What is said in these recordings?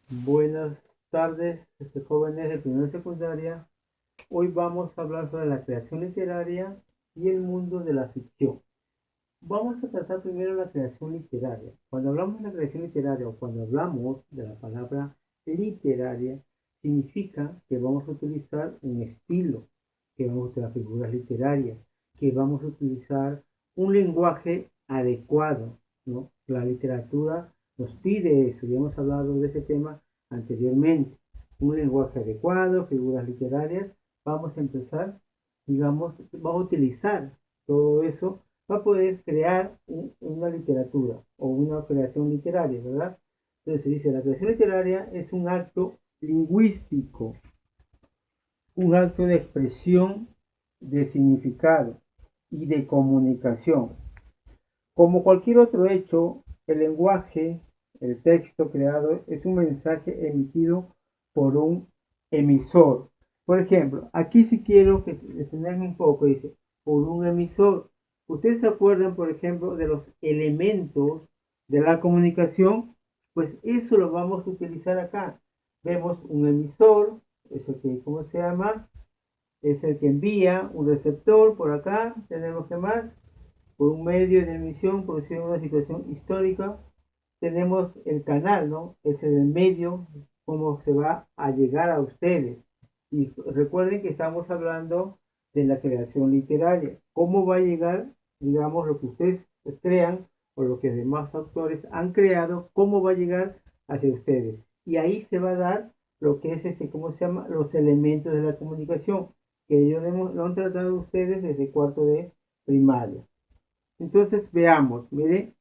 Buenas tardes, jóvenes de primera y secundaria. Hoy vamos a hablar sobre la creación literaria y el mundo de la ficción. Vamos a tratar primero la creación literaria. Cuando hablamos de la creación literaria o cuando hablamos de la palabra literaria, significa que vamos a utilizar un estilo, que vamos a utilizar figuras literarias, que vamos a utilizar un lenguaje adecuado, ¿no? La literatura nos pide eso, ya hemos hablado de ese tema anteriormente. Un lenguaje adecuado, figuras literarias. Vamos a empezar, digamos, vamos a utilizar todo eso va a poder crear una literatura o una creación literaria, ¿verdad? Entonces se dice, la creación literaria es un acto lingüístico, un acto de expresión, de significado y de comunicación. Como cualquier otro hecho, el lenguaje, el texto creado, es un mensaje emitido por un emisor. Por ejemplo, aquí si quiero que detenerme un poco, dice, por un emisor. Ustedes se acuerdan, por ejemplo, de los elementos de la comunicación, pues eso lo vamos a utilizar acá. Vemos un emisor, es el que, ¿cómo se llama? Es el que envía, un receptor, por acá tenemos que más, por un medio de emisión producido en una situación histórica. Tenemos el canal, ¿no? Es el medio, cómo se va a llegar a ustedes. Y recuerden que estamos hablando de la creación literaria. ¿Cómo va a llegar, digamos, lo que ustedes crean o lo que demás autores han creado, cómo va a llegar hacia ustedes? Y ahí se va a dar lo que es, ¿cómo se llama? Los elementos de la comunicación, que ellos lo han tratado ustedes desde cuarto de primaria. Entonces veamos, mire,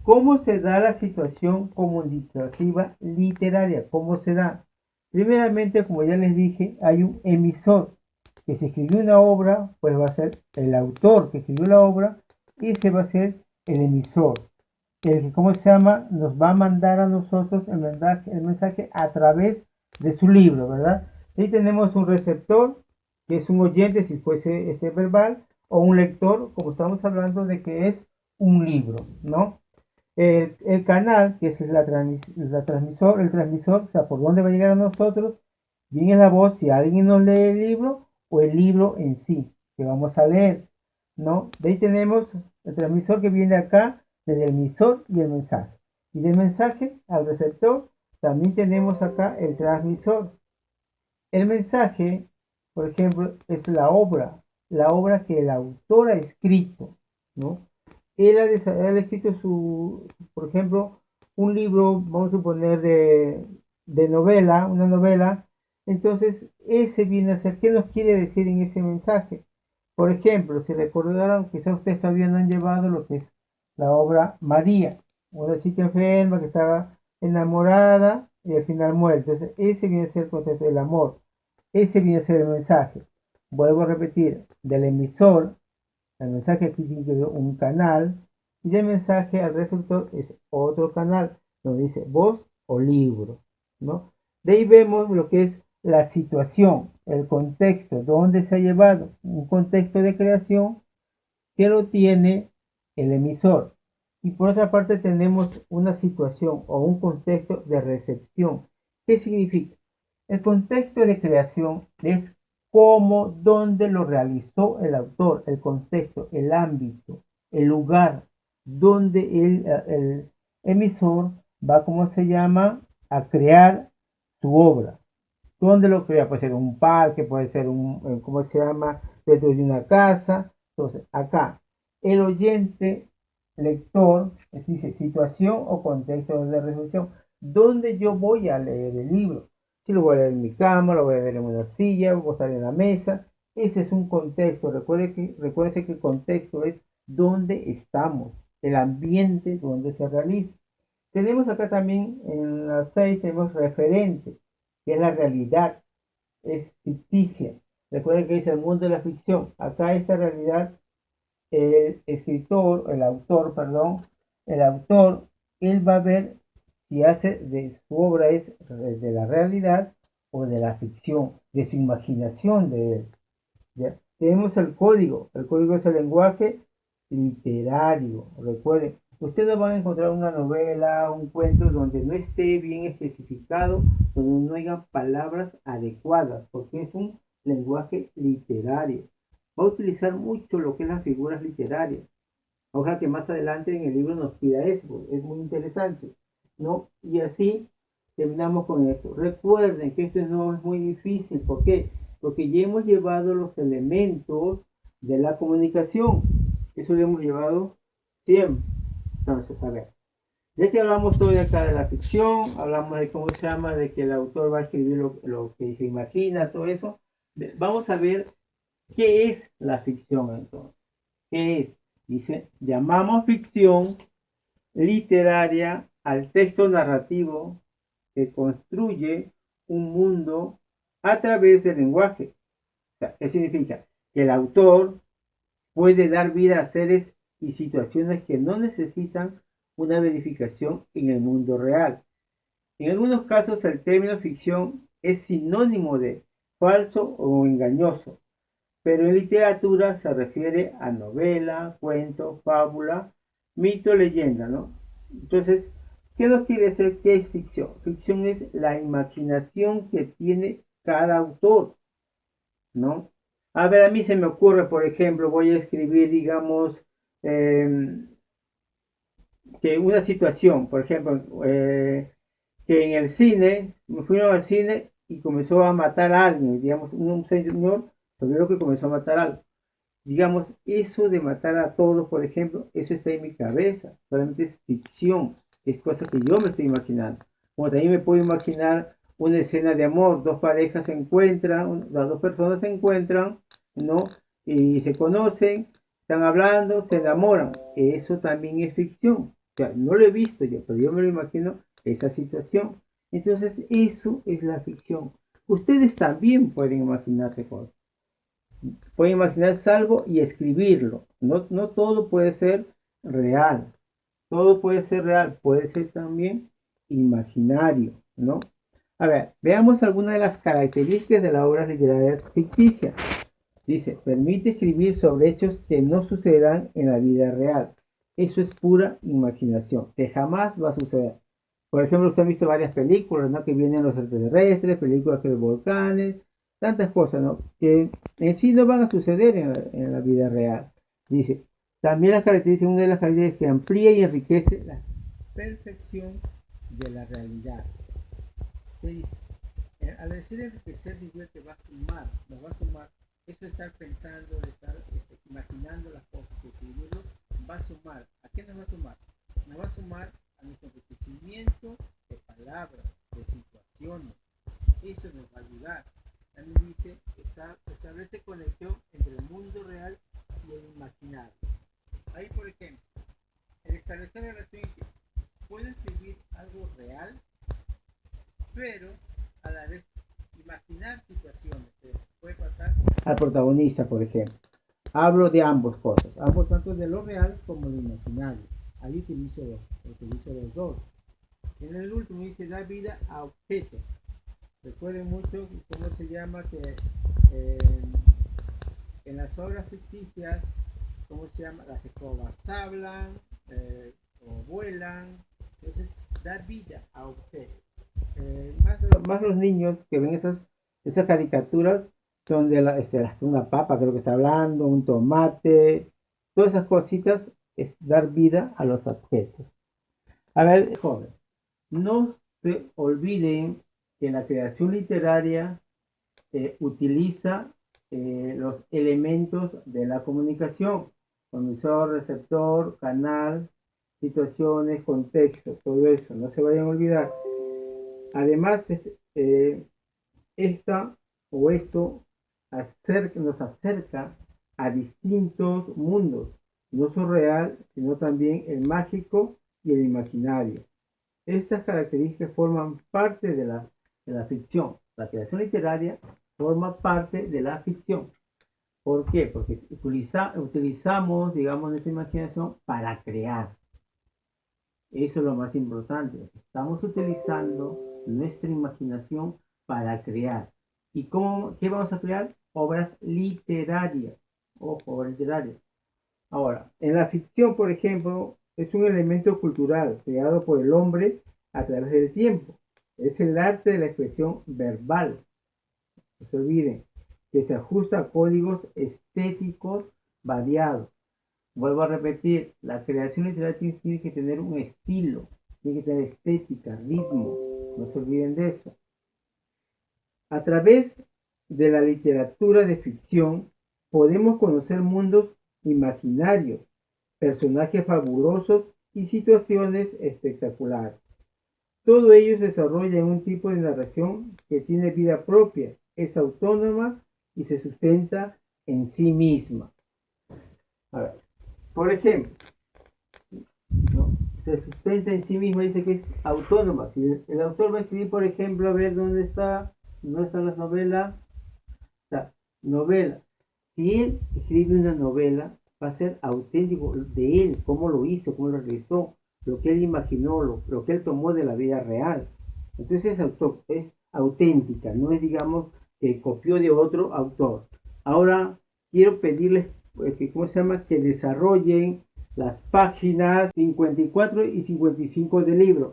cómo se da la situación comunicativa literaria, cómo se da. Primeramente, como ya les dije, hay un emisor que si escribió una obra, pues va a ser el autor que escribió la obra y ese va a ser el emisor. El que, ¿cómo se llama? Nos va a mandar a nosotros el mensaje a través de su libro, ¿verdad? Ahí tenemos un receptor, que es un oyente, si fuese verbal, o un lector, como estamos hablando de que es un libro, ¿no? El canal, que es el transmisor, o sea, por dónde va a llegar a nosotros, bien es la voz, si alguien nos lee el libro o el libro en sí, que vamos a leer, ¿no? De ahí tenemos el transmisor que viene acá, del emisor y el mensaje. Y del mensaje al receptor, también tenemos acá el transmisor. El mensaje, por ejemplo, es la obra que el autor ha escrito, ¿no? Él ha escrito por ejemplo, un libro, vamos a suponer, de novela, una novela. Entonces, ese viene a ser, ¿qué nos quiere decir en ese mensaje? Por ejemplo, si recordaron, quizás ustedes todavía no han llevado lo que es la obra María, una chica enferma que estaba enamorada y al final muere. Entonces, ese viene a ser el concepto del amor. Ese viene a ser el mensaje. Vuelvo a repetir, del emisor, el mensaje aquí tiene que ver un canal y del mensaje al receptor es otro canal donde dice voz o libro, ¿no? De ahí vemos lo que es la situación, el contexto, donde se ha llevado un contexto de creación que lo tiene el emisor. Y por otra parte tenemos una situación o un contexto de recepción. ¿Qué significa? El contexto de creación es cómo, dónde lo realizó el autor, el contexto, el ámbito, el lugar, donde el emisor va, ¿cómo se llama?, a crear su obra. ¿Dónde lo crea? Puede ser un parque, puede ser ¿cómo se llama?, dentro de una casa. Entonces, acá, el oyente, lector, dice situación o contexto de resolución. ¿Dónde yo voy a leer el libro? Si lo voy a leer en mi cama, lo voy a leer en una silla, voy a estar en la mesa. Ese es un contexto. Recuerde que el contexto es dónde estamos, el ambiente donde se realiza. Tenemos acá también en la 6, tenemos referente, que es la realidad, es ficticia. Recuerden que dice el mundo de la ficción. Acá esta realidad, el autor, él va a ver si hace de su obra es de la realidad o de la ficción, de su imaginación de él. ¿Ya? Tenemos el código es el lenguaje literario. Recuerden, Usted no va a encontrar una novela, un cuento donde no esté bien especificado, donde no haya palabras adecuadas, porque es un lenguaje literario. Va a utilizar mucho lo que es las figuras literarias. Ojalá que más adelante en el libro nos pida eso, es muy interesante, ¿no? Y así terminamos con esto. Recuerden que esto no es muy difícil, ¿por qué? Porque ya hemos llevado los elementos de la comunicación, eso lo hemos llevado siempre. Entonces, a ver, ya que hablamos todo de acá de la ficción, hablamos de cómo se llama, de que el autor va a escribir lo que se imagina, todo eso, vamos a ver qué es la ficción entonces. ¿Qué es? Dice, llamamos ficción literaria al texto narrativo que construye un mundo a través del lenguaje. O sea, ¿qué significa? Que el autor puede dar vida a seres y situaciones que no necesitan una verificación en el mundo real. En algunos casos el término ficción es sinónimo de falso o engañoso, pero en literatura se refiere a novela, cuento, fábula, mito, leyenda, ¿no? Entonces, ¿qué nos quiere decir qué es ficción? Ficción es la imaginación que tiene cada autor, ¿no? A ver, a mí se me ocurre, por ejemplo, voy a escribir, digamos, eh, que una situación, por ejemplo, que en el cine, me fueron al cine y comenzó a matar a alguien, digamos, un señor, pero que comenzó a matar a alguien. Digamos, eso de matar a todos, por ejemplo, eso está en mi cabeza, solamente es ficción, es cosa que yo me estoy imaginando. Como también me puedo imaginar una escena de amor, dos parejas se encuentran, las dos personas se encuentran, ¿no? Y se conocen, están hablando, se enamoran. Eso también es ficción. O sea, no lo he visto yo, pero yo me lo imagino esa situación. Entonces, eso es la ficción. Ustedes también pueden imaginarse cosas. Pueden imaginarse algo y escribirlo. No, no todo puede ser real. Todo puede ser real, puede ser también imaginario, ¿no? A ver, veamos algunas de las características de las obras literarias ficticias. Dice, permite escribir sobre hechos que no sucederán en la vida real. Eso es pura imaginación, que jamás va a suceder. Por ejemplo, usted ha visto varias películas, ¿no? Que vienen los extraterrestres, películas de los volcanes, tantas cosas, ¿no? Que en sí no van a suceder en la vida real. Dice, también la característica, una de las características que amplía y enriquece la perfección de la realidad. Sí, al decir enriquecer, digo que va a sumar, nos va a sumar. Eso de estar pensando, de estar imaginando las cosas, de escribirlo, va a sumar. ¿A qué nos va a sumar? Nos va a sumar a nuestro enriquecimiento de palabras, de situaciones. Eso nos va a ayudar. También dice, establece conexión entre el mundo real y el imaginario. Ahí, por ejemplo, el establecer relación, puedo escribir algo real, pero a la vez imaginar situaciones que puede pasar al protagonista, por ejemplo. Hablo de ambas cosas, ambos tanto de lo real como de lo imaginario. Ahí utilizo los dos. En el último dice da vida a objetos. Recuerden mucho cómo se llama que eh, en las obras ficticias, cómo se llama, las escobas hablan o vuelan. Entonces, da vida a objetos. Más los niños que ven esas caricaturas son de una papa, creo que está hablando, un tomate, todas esas cositas es dar vida a los objetos. A ver, joven, no se olviden que la creación literaria utiliza los elementos de la comunicación, emisor, receptor, canal, situaciones, contexto, todo eso, no se vayan a olvidar. Además, esta o esto nos acerca a distintos mundos, no solo real, sino también el mágico y el imaginario. Estas características forman parte de la ficción. La creación literaria forma parte de la ficción. ¿Por qué? Porque utilizamos, digamos, nuestra imaginación para crear. Eso es lo más importante. Estamos utilizando nuestra imaginación para crear. ¿Y qué vamos a crear? Obras literarias. Ojo, obras literarias. Ahora, en la ficción, por ejemplo, es un elemento cultural creado por el hombre a través del tiempo. Es el arte de la expresión verbal. No se olviden que se ajusta a códigos estéticos variados. Vuelvo a repetir, la creación literaria tiene que tener un estilo, tiene que tener estética, ritmo. No se olviden de eso. A través de la literatura de ficción podemos conocer mundos imaginarios, personajes fabulosos y situaciones espectaculares. Todo ello se desarrolla en un tipo de narración que tiene vida propia, es autónoma y se sustenta en sí misma. A ver, por ejemplo, ¿no? Se sustenta en sí misma, dice que es autónoma. Si el autor va a escribir, por ejemplo, a ver dónde están las novelas. O sea, novela. Si él escribe una novela, va a ser auténtico de él, cómo lo hizo, cómo lo realizó, lo que él imaginó, lo que él tomó de la vida real. Entonces es auténtica, no es, digamos, que copió de otro autor. Ahora quiero pedirles ¿cómo se llama? Que desarrollen las páginas 54 y 55 del libro.